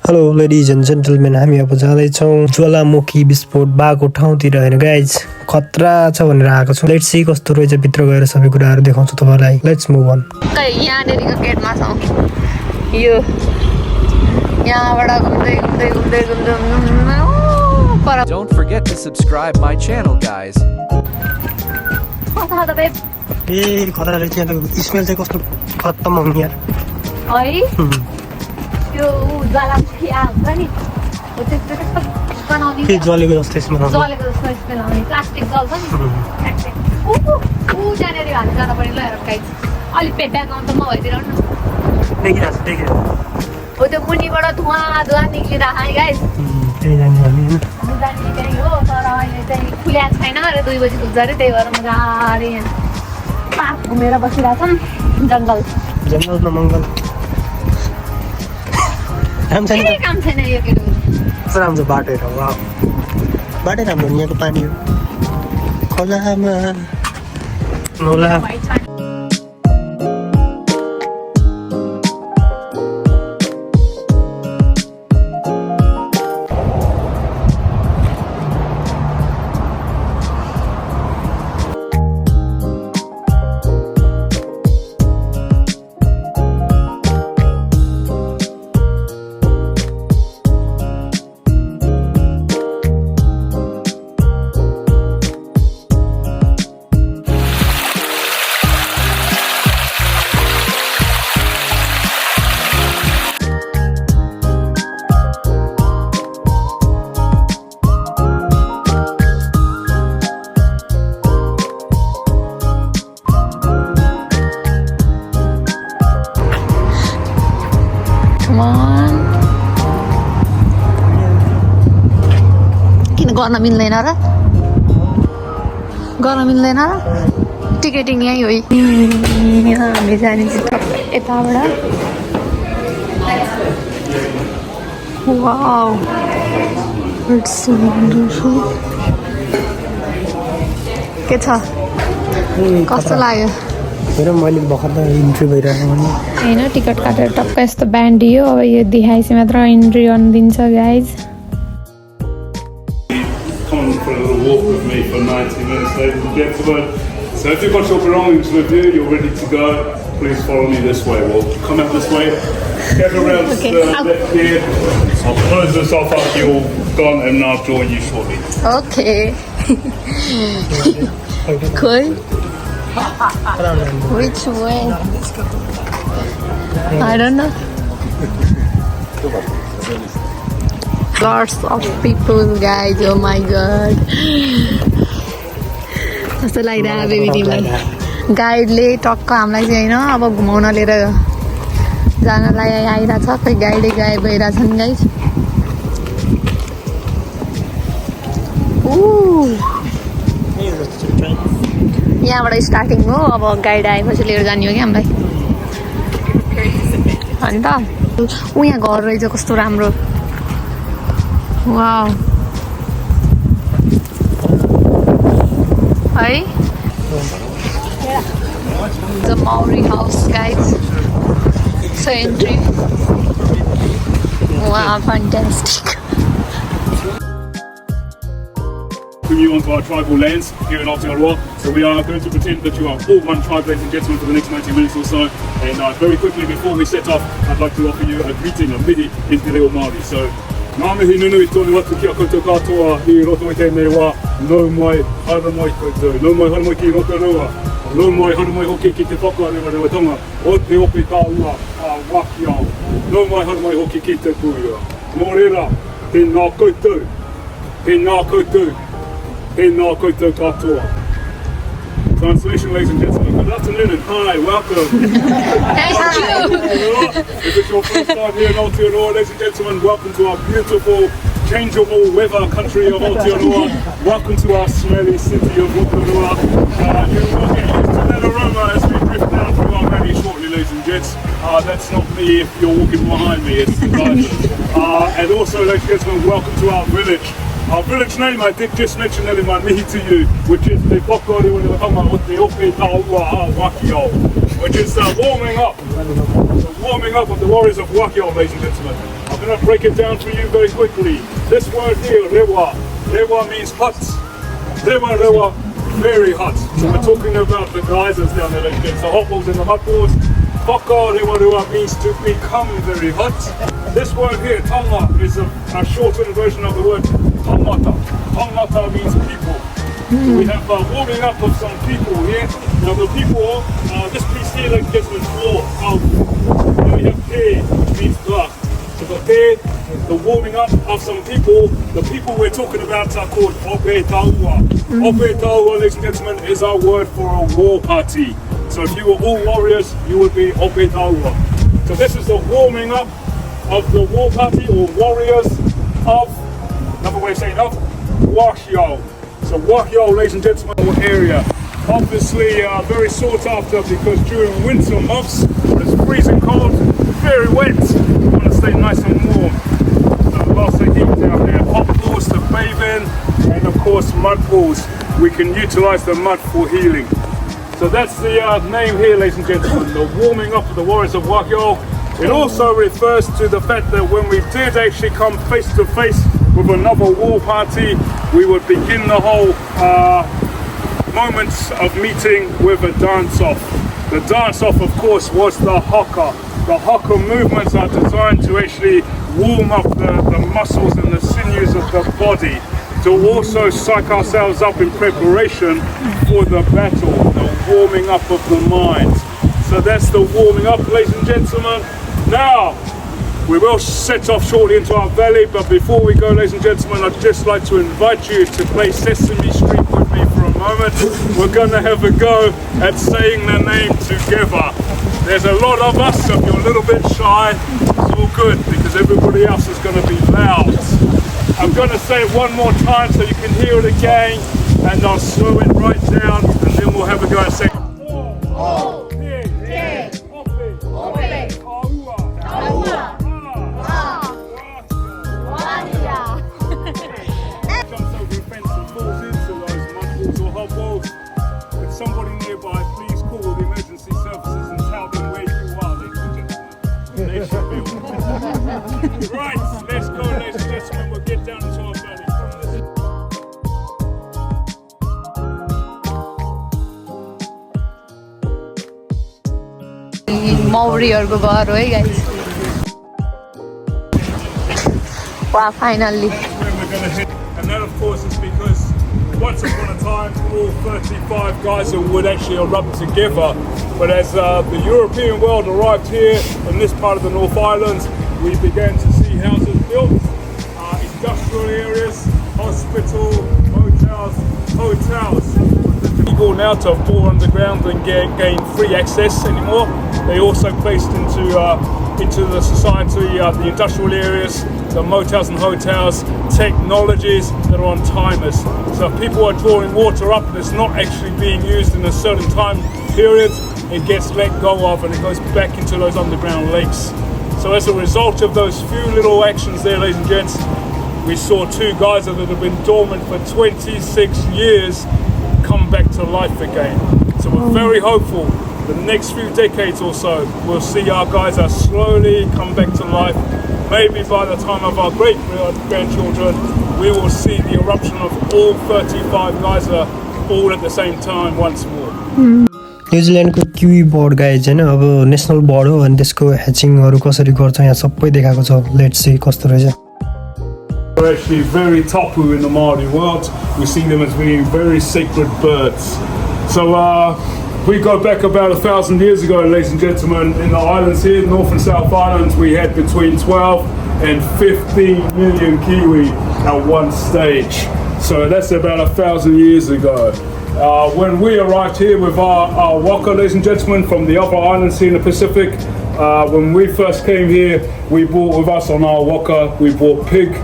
Hello ladies and gentlemen, हामी अब जाँदैछौँ ज्वालामुखी विस्फोट भएको ठाउँतिर हैन गाइज खतरा छ भनेर आएको छु लेट्स सी कस्तो रहेछ भित्र गएर सबै कुराहरु देखाउँछु तपाईलाई लेट्स मुभ अन यहाँ नेरीको गेटमा छौं यो यहाँबाट घुम्दै Don't forget to subscribe my channel guys. ए खतरा रहेछ यहाँ स्मेल चाहिँ कस्तो खत्तम आउने यार है त्यो ज्वालामुखी आउँछ नि हो त्यस्तो बनाउने के जलेको जस्तो स्मेल आउँछ जलेको जस्तो स्मेल आउने प्लास्टिक जल्छ नि ऊ जानेरी हाल्नु जान पर्ने ल हेर गाइस अलि पेट्याक आउँछ म भइदिएर न देखिरहेको हो त्यो मुनिबाट धुवा निक्लिरहेको है गाइस त्यही जाने हामी जाने त्यही हो तर अहिले चाहिँ खुल्या छैन अरे 2 बजी खुल्छ अरे त्यही भएर म गाडी यहाँ पार्क घुमेर बसिरहेछौँ जङ्गल न मङ्गल काम छैन यो केटो राम्रो बाटो हेर वाउ बाटै राम्रो यहाँको पानी हो खोलामा नौला किन गर्न मिल्दैन र टिकटिङ यही हो हामी जाने चाहिँ यताबाट वाउ इट्स सो वन्डरफुल के छ कस्तो लाग्यो हेर मैले भर्खर इन्ट्री भइरहेको भने हैन टिकट काटेर टक्क यस्तो ब्यान्ड दियो अब यो देखाइसि मात्र इन्ट्री गर्न दिन्छ guys Come for a little walk with me for 90 minutes, ladies and gentlemen. So if you've got your belongings with you, you're ready to go, please follow me this way. We'll come out this way, get around left here. I'll close this off after you're all gone and I'll join you shortly. Okay. Cool. Which way? I don't know. Lots of people, guys. Oh my god. कस्तो लागिरहेको baby तिमीलाई गाइडले टक्क हामीलाई चाहिँ होइन अब घुमाउन लिएर जानलाई आइरहेछ खै गाइडै गायब भइरहेछन् गाइज यहाँबाट स्टार्टिङ हो अब गाइड आएपछि लिएर जाने हो कि हामीलाई अन्त ऊ यहाँ घर रहेछ कस्तो राम्रो वाउ है the Maori house guys so entry wow fantastic Bring you onto our tribal lands here in Aotearoa. So we are going to pretend that you are all one tribe, ladies and gentlemen, for the next 90 minutes or so. And very quickly before we set off, I'd like to offer you a greeting, a meri in Te Reo Māori. So ngā mihi nunui tonu atu ki a koutou katoa i roto i tēnei wā. Nau mai hara mai koutou, nau mai hara mai ki Rotorua, nau mai hara mai hoki ki te whakarewarewatonga o te ope tāua a wakiao, nau mai hara mai hoki ki te puia. Mōrera, tēnā koutou, tēnā koutou, tēnā koutou katoa. Translation, ladies and gentlemen, good afternoon and hi, welcome. thank you If it's your first time here in Aotearoa, ladies and gentlemen, welcome to our beautiful, changeable weather country of Aotearoa. Welcome to our smelly city of Rotorua. You will get used to that aroma as we drift down through our valley shortly, ladies and gents. That's not me if you're walking behind me, it's the driver. And also, ladies and gentlemen, welcome to our village. Our village name, I did just mention that in my mihi to you, which is Te Whakarewarewatonga o Te Ope Tāua a Wakiao, which is warming up of the warriors of Wakiao, ladies and gentlemen. I'm going to break it down for you very quickly. This word here, rewa. Rewa means hot. Rewa, very hot. So we're talking about the geysers down there. The hot balls and the hot balls. Whaka rewa means to become very hot. This word here, tanga, is a shortened version of the word tangata. Tangata means people. So we have warming up of some people here. Now the people, this piece here, like gets with floor. Then we have te, which means black. So the te, the warming up of some people. The people we're talking about are called ope taua. Ope taua, ladies and gentlemen, is our word for a war party. So if you were all warriors, you would be ope taua. So this is the warming up of the war party or warriors of, another way of saying of, Wahio. So Wahio, ladies and gentlemen, area. Obviously very sought after because during winter months, it's freezing cold, very wet. You want to stay nice and warm. So lots of heat down here. Hot pools to bathe in, and of course mud pools. We can utilize the mud for healing. So that's the name here, ladies and gentlemen, the warming up of the warriors of Wahio. It also refers to the fact that when we did actually come face to face with another war party, we would begin the whole moments of meeting with a dance-off. The dance-off, of course, was the haka. The haka movements are designed to actually warm up the muscles and the sinews of the body, to also psych ourselves up in preparation for the battle, the warming up of the mind. So that's the warming up, ladies and gentlemen. Now, we will set off shortly into our valley, but before we go, ladies and gentlemen, I'd just like to invite you to play Sesame Street with me for a moment. We're going to have a go at saying the name together. There's a lot of us, so if you're a little bit shy, it's all good, because everybody else is going to be loud. I'm going to say it one more time so you can hear it again, and I'll slow it right down, and then we'll have a go at saying somebody nearby, please call the emergency services and tell them where you are, ladies and gentlemen. They should be able to. Right, let's go, ladies and gentlemen. We'll get down into our valley. Maoriहरूको घर हो है guys. Wow, finally. And that, of course, is because once upon a time, all 35 geysers would actually erupt together. But as the European world arrived here in this part of the North Island, we began to see houses built, industrial areas, hospital, hotels. It's illegal now to bore underground and gain free access anymore. They also placed into the society the industrial areas, the motels and hotels, technologies that are on timers. So if people are drawing water up and it's not actually being used in a certain time period, it gets let go of and it goes back into those underground lakes. So as a result of those few little actions there, ladies and gents, we saw two geysers that have been dormant for 26 years come back to life again. So we're very hopeful the next few decades or so, we'll see our geysers slowly come back to life. Maybe by the time of our great-grandchildren, we will see the eruption of all 35 geysers all at the same time once more. न्युजिल्यान्डको kiwi bird गाइज हैन, अब national bird हो अनि त्यसको ह्याचिङहरु कसरी गर्छ यहाँ सबै देखाएको छ. लेट्स सी कस्तो रहेछ. They're actually very tapu in the Māori world. We see them as being very sacred birds. So we go back about 1,000 years ago, ladies and gentlemen, in the islands here, North and South Islands, we had between 12 and 15 million kiwi at one stage. So that's about 1,000 years ago. When we arrived here with our waka, ladies and gentlemen, from the other islands here in the Pacific, when we first came here, we brought with us on our waka, we brought pig,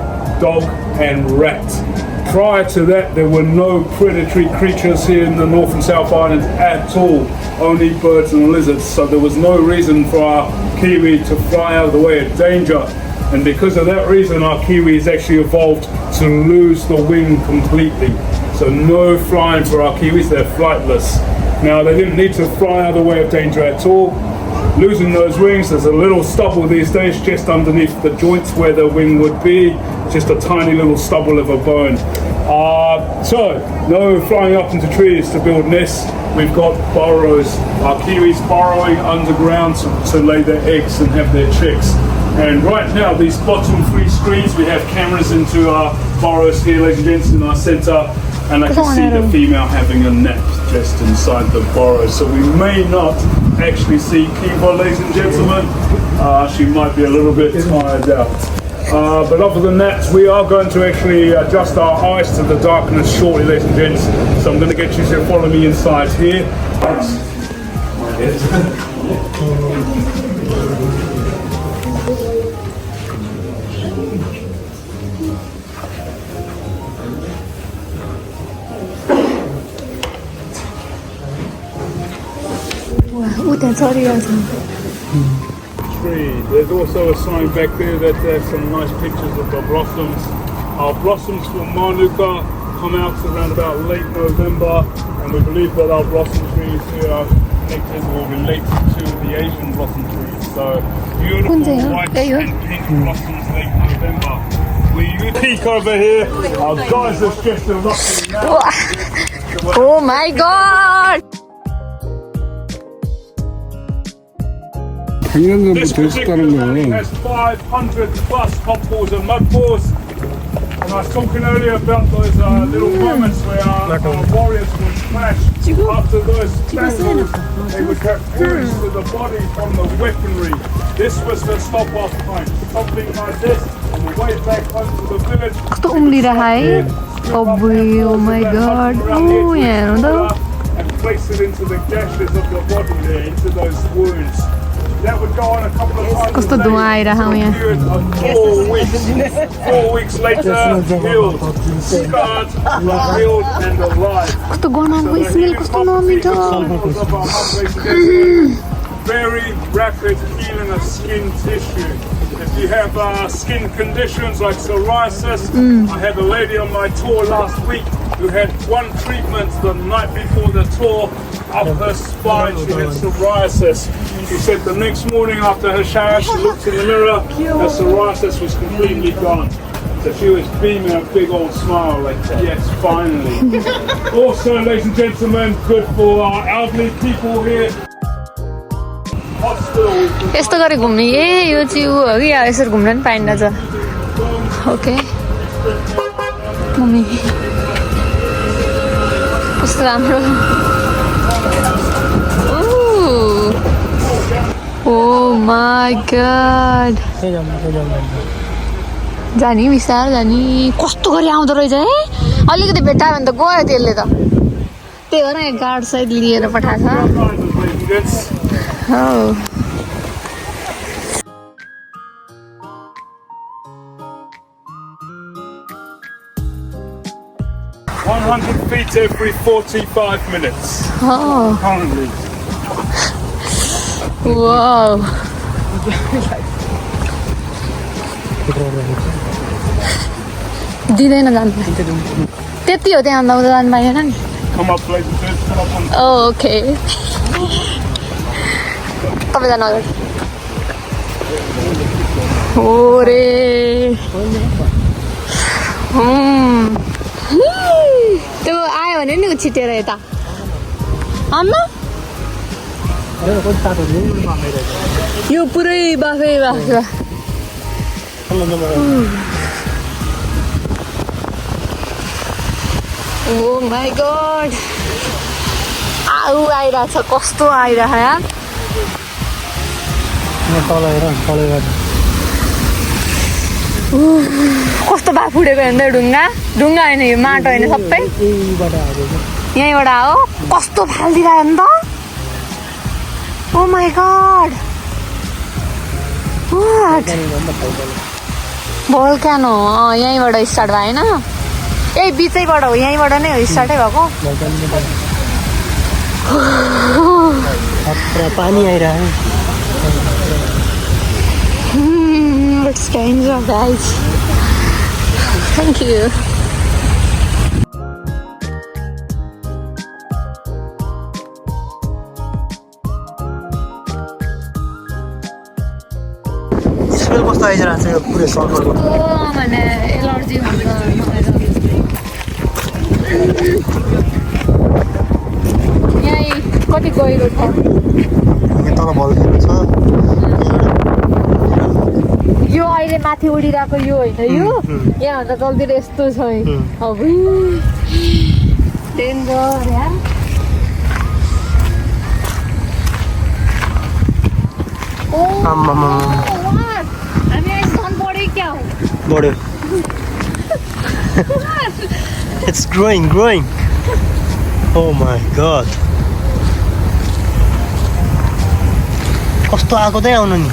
dog and rat. Prior to that, there were no predatory creatures here in the North and South Islands at all, only birds and lizards. So there was no reason for our kiwi to fly out of the way of danger. And because of that reason, our kiwis actually evolved to lose the wing completely. So no flying for our kiwis, they're flightless. Now, they didn't need to fly out of the way of danger at all. losing those wings. There's a little stubble these days just underneath the joints where the wing would be, just a tiny little stubble of a bone. So no flying up into trees to build nests. We've got burrows. Our Kiwis burrowing underground to lay their eggs and have their chicks. And right now, these bottom 3 screens, we have cameras into our burrows here, ladies and gents, in our centre. And I can see the female having a nap just inside the burrow. So we may not actually see Kiwa, ladies and gentlemen. She might be a little bit tired out. But other than that, we are going to actually adjust our eyes to the darkness shortly, ladies and gents. So I'm going to get you to follow me inside here. Tree. There's also a sign back there that there's some nice pictures of the blossoms. Our blossoms for Manuka come out around about late November, and we believe that our blossom trees here are connected or related to the Asian blossom trees. So beautiful white and pink blossoms late November. We peek over here. Our guys are just erupting now. Oh my god! This particular valley has 500 plus hot pools and mud pools. And I was talking earlier about those little moments where our warriors would clash. After those battles, they would have wounds to the body from the weaponry. This was the stop-off point. Something like this on the way back home to the village. Oh my god. Oh yeah. And place it into the gashes of the body there, into those wounds. That would go on a couple of times. कस्तो धुआँ आइरहेको यहाँ 4 weeks later, healed, scarred, healed and alive. कस्तो गनाउको smell कस्तो नमिठो Very rapid healing of skin tissue. If you have skin conditions like psoriasis, I had a lady on my tour last week who had one treatment the night before the tour. Up her spine, she had psoriasis. She said the next morning after her shower, she looked in the mirror, her psoriasis was completely gone. So she was beaming a big old smile like, yes, finally. Also, ladies and gentlemen, good for our elderly people here. यस्तो गरी घुम्ने यो चाहिँ उ हो कि यसरी घुम्न पनि पाइन्न छ ओके मम्मी कस्तो राम्रो Oh my god. जानी विशाल जानी कस्तो गरी आउँदो रहेछ है अलिकति भेटायो भने त गयो त्यसले त त्यही भएर यहाँ गार्ड साइड लिएर पठाएको Oh. 100 feet every 45 minutes. Oh. Currently. Wow. दिँदैन जानु त्यति हो त्यहाँ आउँदा जानु पाएन नि Come up, ladies and gents. Come up on. Oh, okay. तपाईँ जानु अगाडि हो रे त्यो आयो भने नि छिटेर यता आमा यो पुरै buffet buffet Oh my god. आउ आइरहेछ कस्तो आइरह यार कस्तो भए फुटेको हेर्दै ढुङ्गा ढुङ्गा होइन यो माटो होइन सबै यहीँबाट हो कस्तो फालिदिरहेको नि त Oh my god. What? volcano यहीँबाट स्टार्ट भयो हैन यही बिचैबाट हो यहीँबाट नै हो स्टार्टै भएको पानी आइरहेको It's dangerous, guys. Thank you. कस्तो आइरहेको छ यो पुरै सल्फरको भने एलर्जी हुन्छ यहीँ कति गहिरो छ यहाँ तल भल्केनो छ यो अहिले माथि उडिरहेको यो होइन यो यहाँभन्दा तलतिर यस्तो छ अब डेन्जर यार हामी सन बढ्यो क्या हो बढ्यो It's growing. Oh my god. कस्तो आएको चाहिँ आउनु नि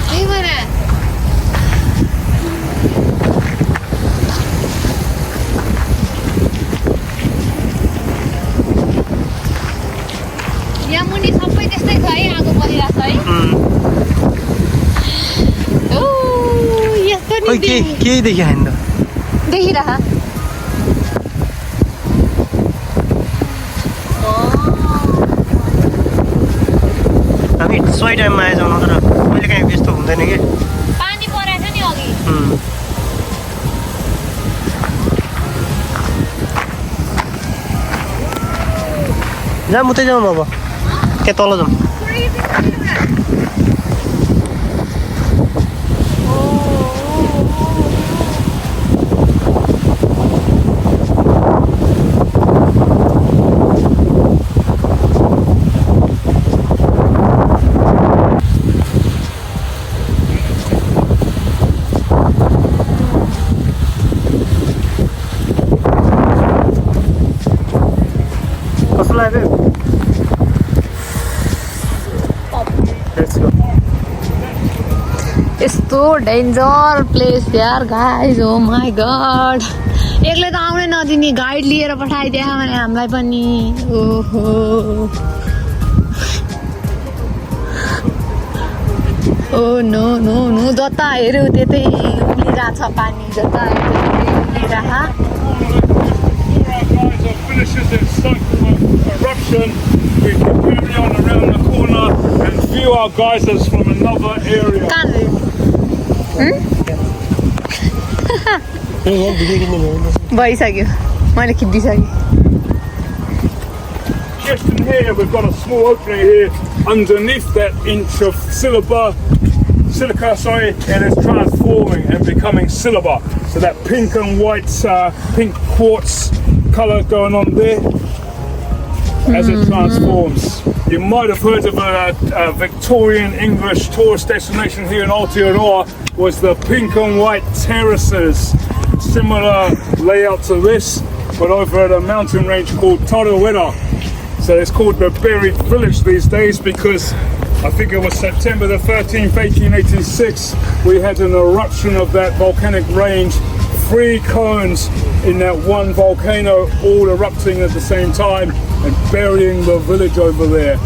यहाँ मुनि सबै त्यस्तै छ है आगो परिरहेको छ है यस्तो नि केही देखिहाल्दैन देखिरह हामी सही टाइममा आइजाउँ तर मैले कहीँ त्यस्तो हुँदैन कि पानी परेको छ नि अघि जा मुतै जाउँ अब के तल जाउँ यस्तो डेन्जर प्लेस यार गाइज ओ माई गड एक्लै त आउनै नदिने गाइड लिएर पठाइदिए भने हामीलाई पनि ओहो ओ नो नो नो जता हेऱ्यो त्यतै उम्लिरहेछ पानी जता हेऱ्यो त्यतै उम्लिरह Finishes its cycle of eruption, we can carry on around the corner and view our geysers from another area. भइसक्यो मैले खिचिसकेँ Just in here we've got a small opening here underneath that inch of silica, and it's transforming and becoming silver. So that pink and white, pink quartz colour going on there as it transforms. You might have heard of a Victorian English tourist destination here in Aotearoa was the pink and white terraces. Similar layout to this, but over at a mountain range called Rotora. So it's called the Buried Village these days because I think it was September the 13th, 1886, we had an eruption of that volcanic range. 3 cones in that one volcano all erupting at the same time and burying the village over there.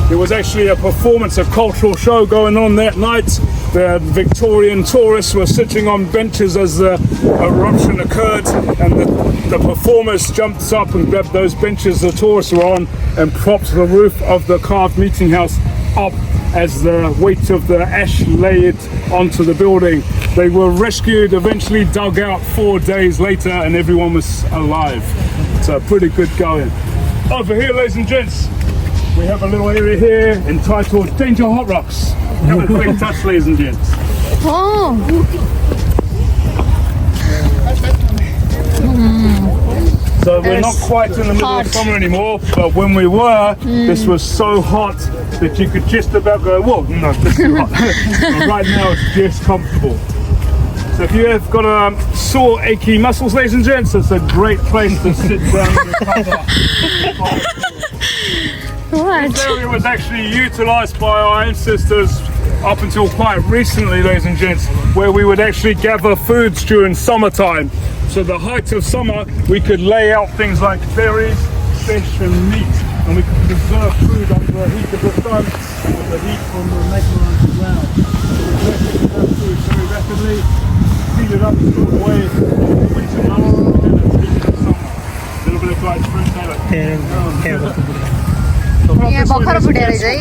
There was actually a performance, a cultural show going on that night. The Victorian tourists were sitting on benches as the eruption occurred, and the performers jumped up and grabbed those benches the tourists were on and propped the roof of the carved meeting house up as the weight of the ash laid onto the building. They were rescued, eventually dug out 4 days later, and everyone was alive. So pretty good going. Over here, ladies and gents, we have a little area here entitled Danger Hot Rocks. Have a quick touch, ladies and gents. Oh. So we're not quite in the middle of summer anymore, but when we were, this was so hot that you could just about go, whoa, no, this is hot. But right now it's just comfortable. So if you have got sore, achy muscles, ladies and gents, it's a great place to sit down and recover. What? This area was actually utilised by our ancestors up until quite recently, ladies and gents, where we would actually gather foods during summertime. So the height of summer, we could lay out things like berries, fish and meat, and we could preserve food under the heat of the sun and with the heat from the magma underground. So we collected that food very rapidly, heat it up, store it away in the winter months, and then it's heat in the summer. A little bit of dried fruit there. यहाँ भर्खर फुटेर चाहिँ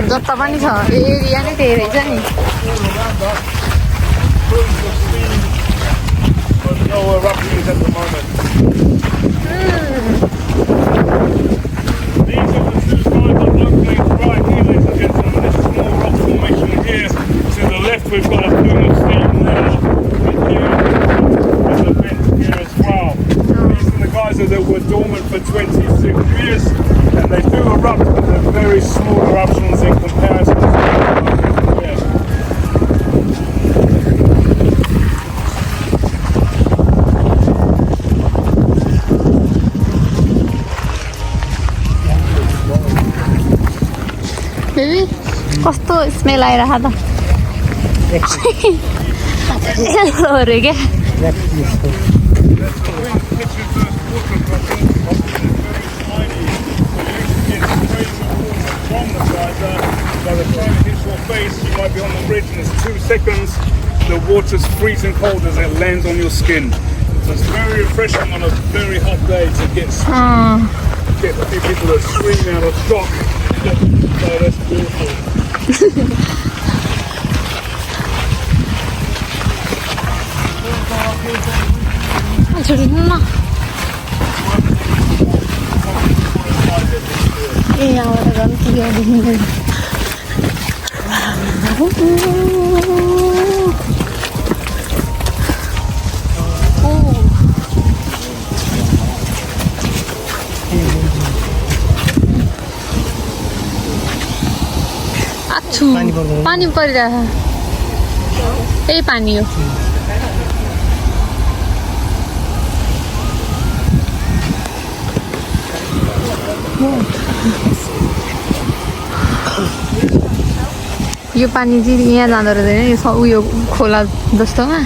जता पनि छ area नै त्यही रहेछ नि No eruptions at the moment. These are the two sides of openings right here, ladies and gentlemen. This small rock formation here. To the left, we've got a plume of steam there, and here is a vent here as well. These are the geysers that were dormant for 26 years, and they do erupt, but they're very small eruptions in comparison to the here. Baby कस्तो smell आइरहेको त अरे क्या By the time it hits your face, you might be on the bridge and it's 2 seconds. The water's freezing cold as it lands on your skin. So it's very refreshing on a very hot day to get a few people that scream out of shock. So that's beautiful. पानी परिरहेछ यही पानी हो यो पानी चाहिँ यहाँ जाँदो रहेछ यो उयो खोला जस्तोमा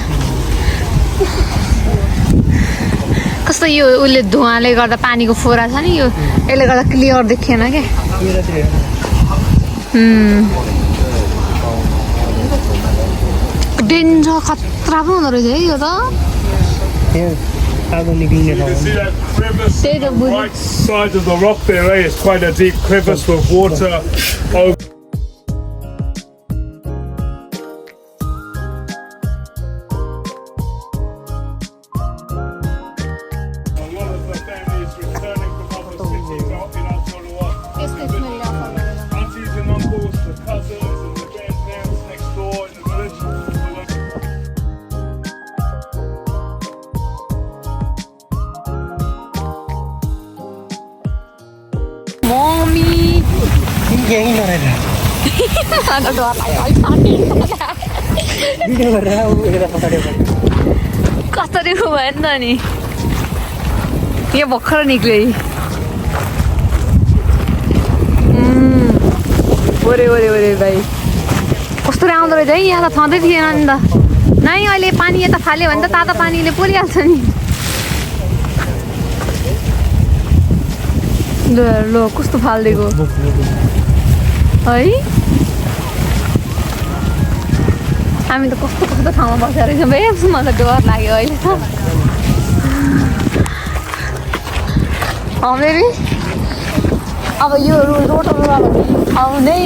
कस्तो यो उसले धुवाले गर्दा पानीको फोरा छ नि यो यसले गर्दा क्लियर देखिएन क्या डेन्जर खतरा पो हुँदो रहेछ है यो त You can see that crevice on the right side of the rock there, eh? It's quite a deep crevice with water over. Aunties and uncles, the cousins and the grandparents next door in the village. Mommy! कस्तरी भयो नि त नि यहाँ भर्खर निक्ले ओरे ओरे ओरे भाइ कस्तो आउँदो रहेछ है यहाँ त छँदै थिएन नि त नै अहिले पानी यता फाल्यो भने त तातो पानीले परिहाल्छ नि ल कस्तो फालिदिएको है हामी त कस्तो कस्तो ठाउँमा बसेर रहेछौँ भाइ मलाई डर लाग्यो अहिले त बेबी अब यो रोटोरुवा आउँदै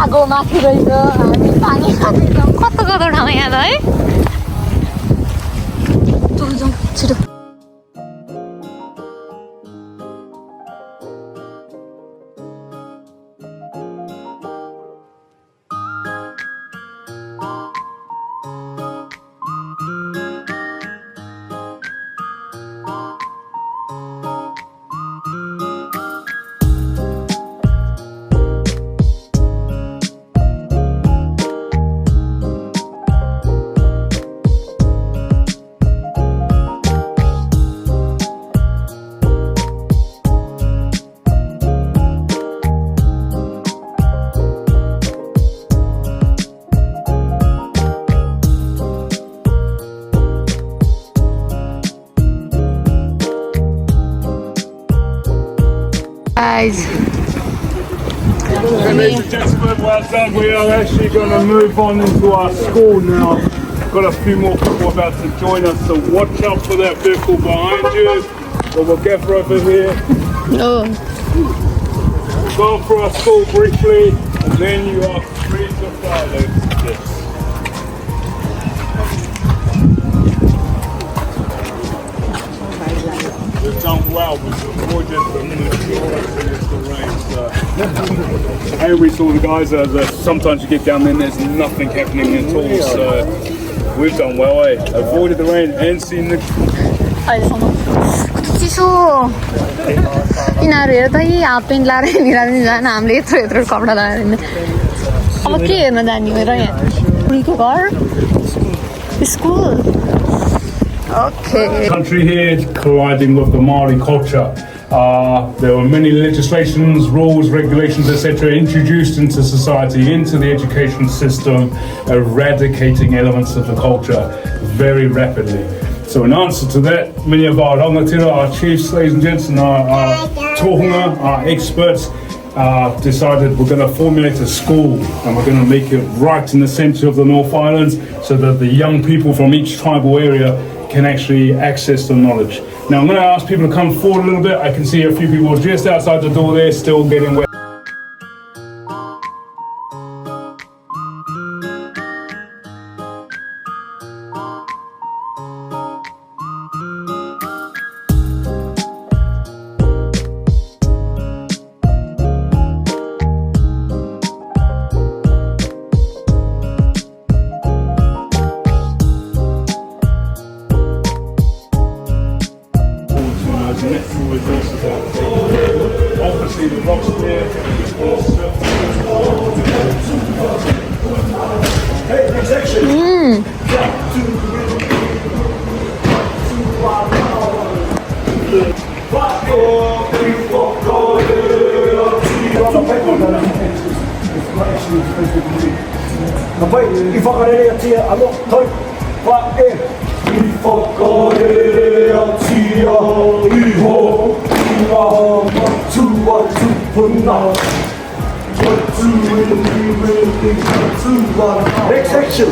आगो माथि रहेछ हामी पानी खाँदै छौँ कस्तो कस्तो ठाउँ यहाँ त है जाउँ छिटो guys. Ladies and gentlemen, well done. We are actually going to move on into our school now. Got a few more people about to join us, so watch out for that vehicle behind you. Or we'll get over here. Oh. We've gone through our school briefly, and then you are free to fly, ladies and gents. We've done well, we've avoided the minuscule rain. So. And we saw the guys that sometimes you get down there and there's nothing happening at all. So we've done well, eh? Avoided the rain and seen the. अहिलेसम्म कस्तो चिसो यिनीहरू हेर त यी half pant लाएर हिँडिरहेको जान हामीले यत्रो यत्रो कपडा लगाएर हिँड्ने अब के हेर्न जाने हो र यहाँ बुढीको घर school okay Country here colliding with the Maori culture. There were many legislations, rules, regulations, etc. introduced into society, into the education system, eradicating elements of the culture very rapidly. So in answer to that, many of our rangatira, our chiefs, ladies and gents, and our tohunga, our experts, decided we're going to formulate a school and we're going to make it right in the centre of the North Islands so that the young people from each tribal area can actually access the knowledge. Now I'm going to ask people to come forward a little bit. I can see a few people just outside the door there still getting wet. Obviously the rocks there. Hey, next section. Next section.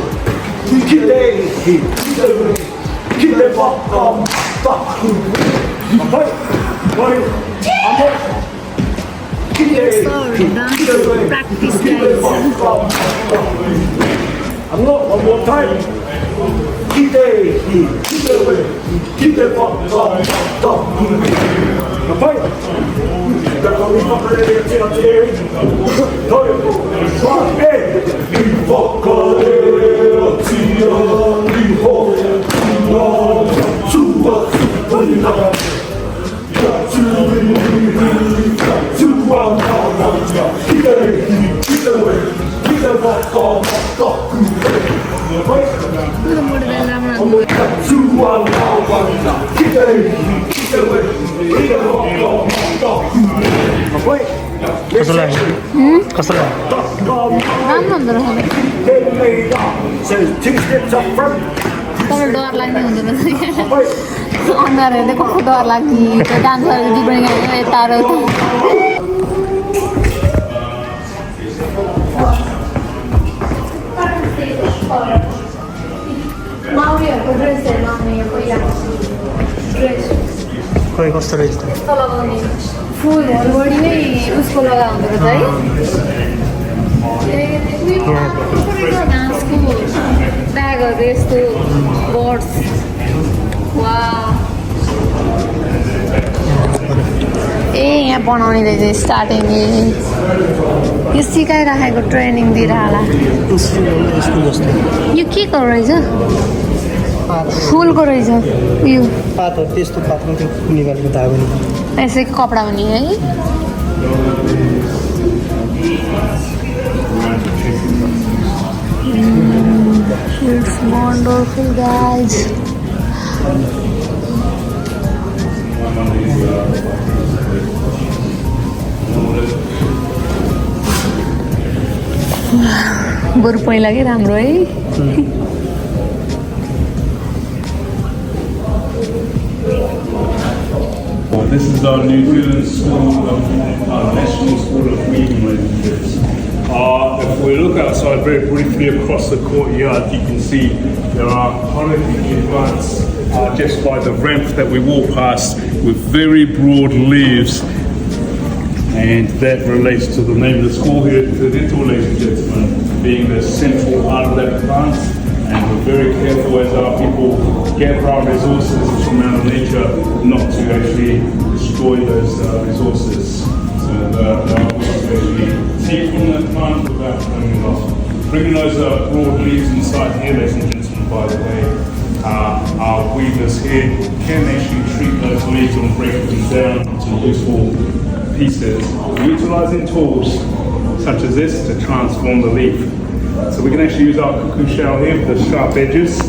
practice guys I'm not one more time. Keep away. Keep the fuck up. कस्तो लाग्यो राम्रो हुँदो रहेछ तर डर लाग्ने हुँदो रहेछ अनुहार हेर्दै कस्तो डर लाग्ने त्यो डान्सरको डिपेन्ड गरेर यता र माउरीहरूको ड्रेसहरू लगाउने पहिलाको ड्रेस खोइ कस्तो रहेछ त यस्तो लगाउने फुलहरू बढी नै उसको लगा हुँदो रहेछ है घाँसको ब्यागहरू यस्तो बर्ड्स वा ए यहाँ बनाउने रहेछ स्टार्टिङ यो सिकाइराखेको ट्रेनिङ दिइरहला यो के को रहेछ फुलको रहेछ उयो पात हो त्यस्तो पातमा त्यो निकालेको धागो नि यसैको कपडा पनि है It's wonderful guys बरु पहिला के राम्रो है This is our New Zealand school, our National School of Weaving Relationships. If we look outside very briefly across the courtyard, you can see there are honeycomb plants just by the ramp that we walk past with very broad leaves. And that relates to the name of the school here, the Rotora, ladies and gentlemen, being the central part of that plant. And we're very careful as our people gather our resources from our nature not to actually destroy those resources. So the actually take from that plant without bringing it off. Bringing those broad leaves inside here, ladies and gentlemen, by the way, our weavers here can actually treat those leaves and break them down into useful pieces, utilizing tools such as this to transform the leaf. So we can actually use our cuckoo shell here with the sharp edges,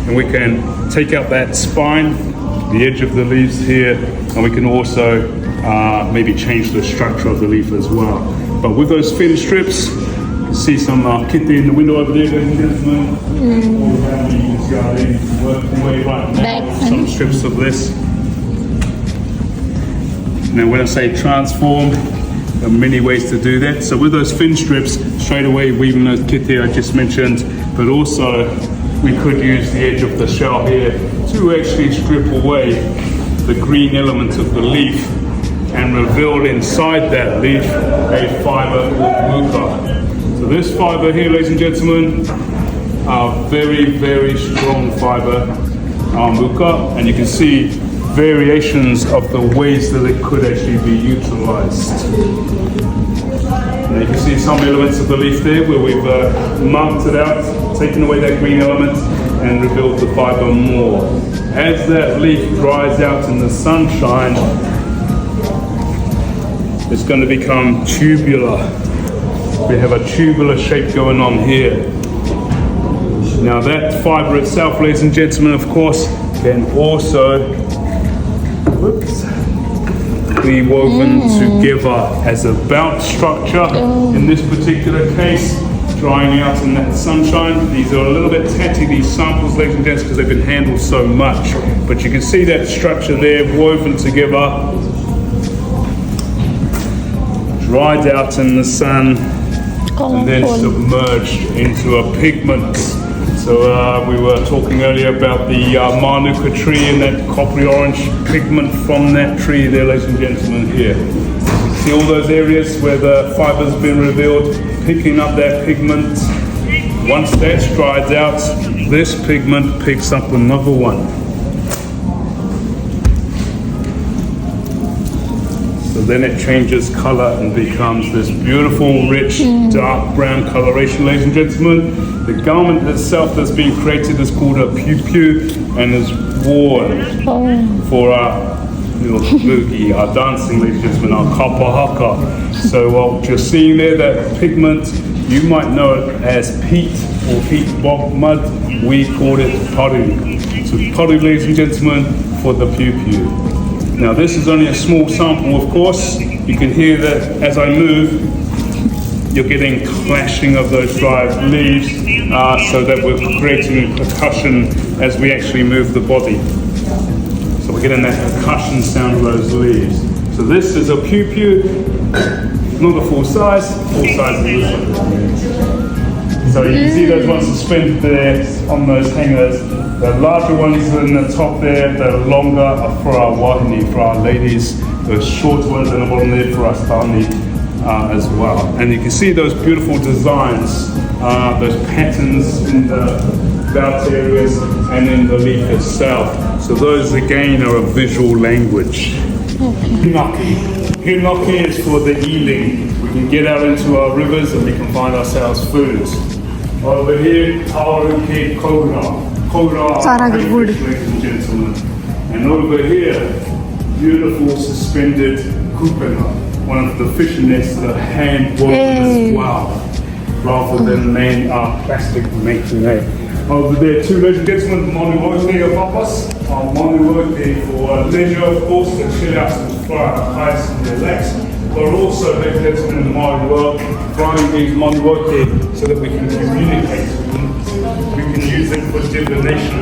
and we can take out that spine, the edge of the leaves here, and we can also maybe change the structure of the leaf as well. But with those thin strips, you can see some kite in the window over there, ladies and gentlemen. All around you can see how they work away right now. Some strips of this. Now when I say transform, there are many ways to do that. So with those thin strips, straight away weaving those kite I just mentioned, but also we could use the edge of the shell here to actually strip away the green element of the leaf and reveal inside that leaf a fiber called muka. So this fiber here, ladies and gentlemen, are very, very strong fiber, muka, and you can see variations of the ways that it could actually be utilized. And you can see some elements of the leaf there where we've marked it out, taken away that green element and revealed the fiber more. As that leaf dries out in the sunshine, it's going to become tubular. We have a tubular shape going on here. Now that fiber itself, ladies and gentlemen, of course, can also be woven together as a belt structure. In this particular case, drying out in that sunshine. These are a little bit tatty, these samples, ladies and gents, because they've been handled so much. But you can see that structure there woven together, dried out in the sun, and then submerged into a pigment. So we were talking earlier about the manuka tree and that coppery orange pigment from that tree there, ladies and gentlemen, here. See all those areas where the fiber's been revealed, picking up that pigment. Once that's dried out, this pigment picks up another one. So then it changes color and becomes this beautiful, rich, dark brown coloration, ladies and gentlemen. The garment itself that's being created is called a piu-piu and is worn for our mugi, our dancing, ladies and gentlemen, our kapahaka. So what you're seeing there, that pigment, you might know it as peat or peat bog mud. We call it paru. So paru, ladies and gentlemen, for the piu-piu. Now this is only a small sample, of course. You can hear that as I move, you're getting clashing of those dried leaves, so that we're creating percussion as we actually move the body. So we're getting that percussion sound of those leaves. So this is a piu-piu, not a full size is this one. So you can see those ones suspended there on those hangers. The larger ones in the top there, the longer are for our wahine, for our ladies. The short ones in the bottom there for our stani as well. And you can see those beautiful designs, those patterns in the belt areas and in the leaf itself. So those again are a visual language. Hinaki. Hinaki is for the ealing. We can get out into our rivers and we can find ourselves foods. Over here, Tawaruki Kora. Kora, ladies and gentlemen. And over here, beautiful suspended kupena, one of the fishing nets that are hand woven as well, rather than plastic making. Over there, two ladies and gentlemen, monuote above us. Monuote for leisure, of course, to chill out and fly ice and relax. But also, ladies and gentlemen, in the Maori world, flying these monuote so that we can communicate with them. We can use them for divination.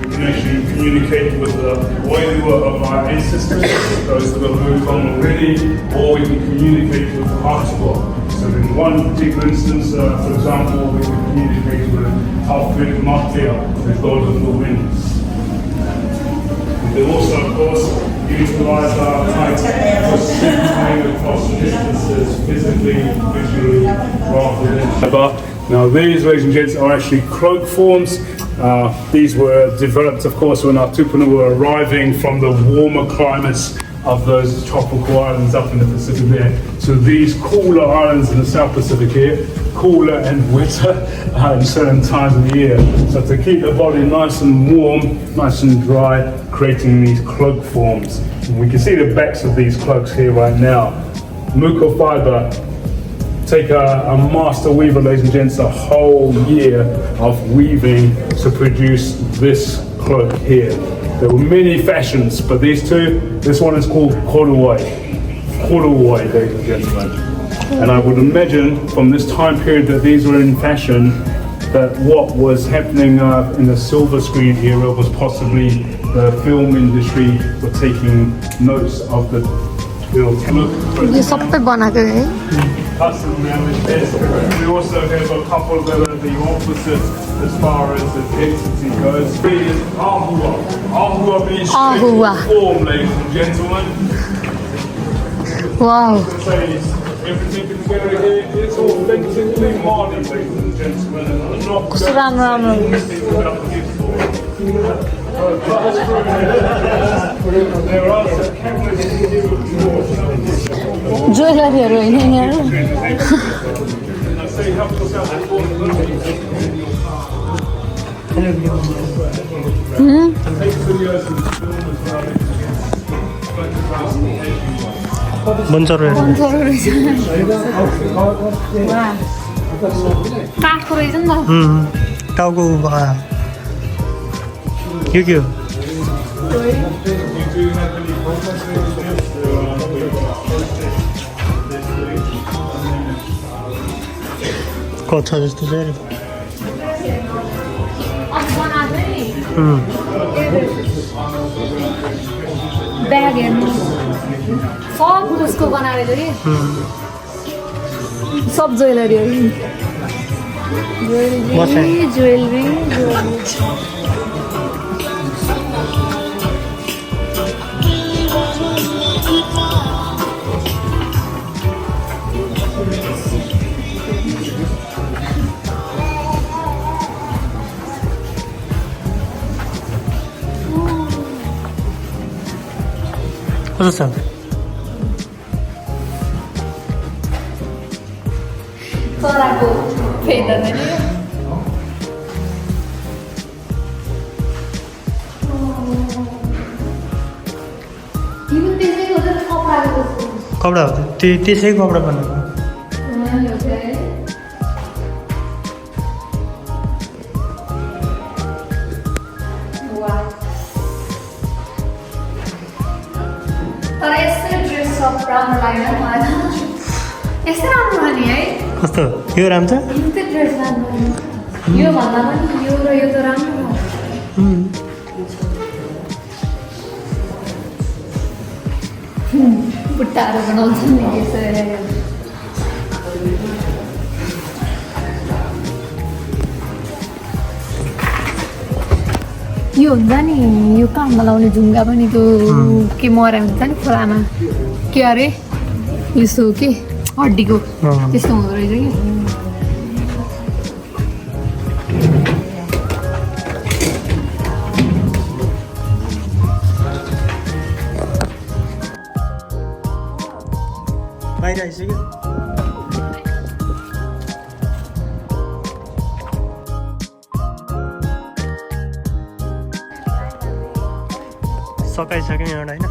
We can actually communicate with the wairua of our ancestors, those that have moved on already, or we can communicate with Rotora. So in one particular instance, for example, we can communicate with Sulphur, the god of the winds. They also, of course, utilize our height for signaling across distances physically, visually, rather than. Now these, ladies and gents, are actually cloak forms. These were developed, of course, when our tupuna were arriving from the warmer climates of those tropical islands up in the Pacific there. So these cooler islands in the South Pacific here, cooler and wetter in certain times of the year. So to keep the body nice and warm, nice and dry, creating these cloak forms. And we can see the backs of these cloaks here right now. Muko fiber, take a master weaver, ladies and gents, a whole year of weaving to produce this cloak here. There were many fashions, but these two, this one is called koruai. Koruai, ladies and gentlemen. And I would imagine from this time period that these were in fashion, that what was happening in the silver screen era was possibly the film industry were taking notes of the यो सबै बनाएको है custom managed this. We also have a couple that are the opposite as far as the density goes. Three is ahua. Ahua means Ahua. form, ladies and gentlemen. Wow So everything together here, it's authentically Māori, ladies and gentlemen, and not just कस्तो राम्रो राम्रो anything about the history. There are some countless ज्वेलरीहरू होइन यहाँ say help yourself before the take videos and film as well. बन्चरो puncture रहेछ काठको रहेछ नि त टाउको यो के हो कच्छा जस्तो चाहिँ ब्याग हेर्नु सब उसको बनाएको कि सब ज्वेलरीहरू ज्वेलरी कस्तो छ चराको फेदर नि कपडा हो त्यसै कपडा बनाएको तर यस्तै ड्रेस सब राम्रो लागेन मलाई यस्तै राम्रो भयो नि है कस्तो यो राम्रो छ यस्तै ड्रेस राम्रो यो भन्दा पनि यो र यो त राम्रो बुट्टाहरू बनाउँछ नि यसो यो हुन्छ नि यो कानमा लाउने झुङ्गा पनि त्यो के मरा हुन्छ नि खोलामा के अरे यस्तो के हड्डीको त्यस्तो हुँदो रहेछ कि बाहिर आइसक्यो सकाइसक्यो एउटा होइन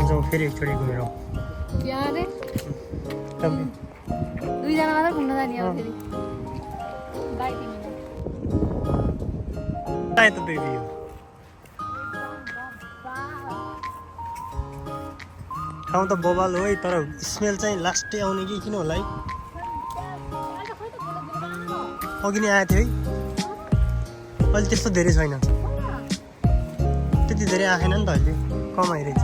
जाउँ फेरि एकचोटि गएर अरे दुईजना मात्रै घुम्न जाने अब फेरि त बेबी हो ठाउँ त बबाल हो है तर स्मेल चाहिँ लास्टै आउने कि किन होला है अघि नै आएको थियो है अहिले त्यस्तो धेरै छैन त्यति धेरै आएन नि त अहिले कम आइरहेछ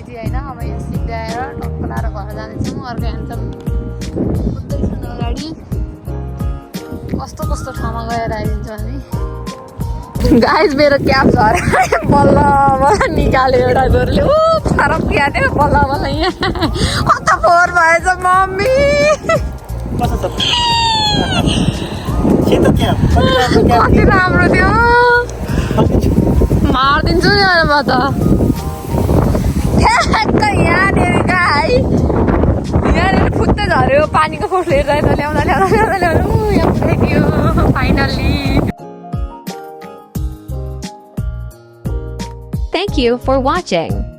रेडी होइन अब यो सिद्ध्याएर टक्क लाएर घर जानेछौँ अर्को ह्यान्डसम कुद्दैछौँ अगाडि कस्तो कस्तो ठाउँमा गएर आइदिन्छौँ हामी गाइज मेरो क्याप झऱ्यो बल्ल बल्ल निकाल्यो एउटा गोरुले फरक दिएको थियो बल्ल बल्ल यहाँ कता फोहोर भएछ मम्मी कति राम्रो थियो मारिदिन्छु नि अहिले म त ठ्याक्क यहाँनिर गाई यहाँनिर फुत्तै झऱ्यो पानीको फोर्स हेर्दा ल्याउँदा ल्याउँदा ल्याउँदा यहाँ पुऱ्याइदियो finally Thank you for watching.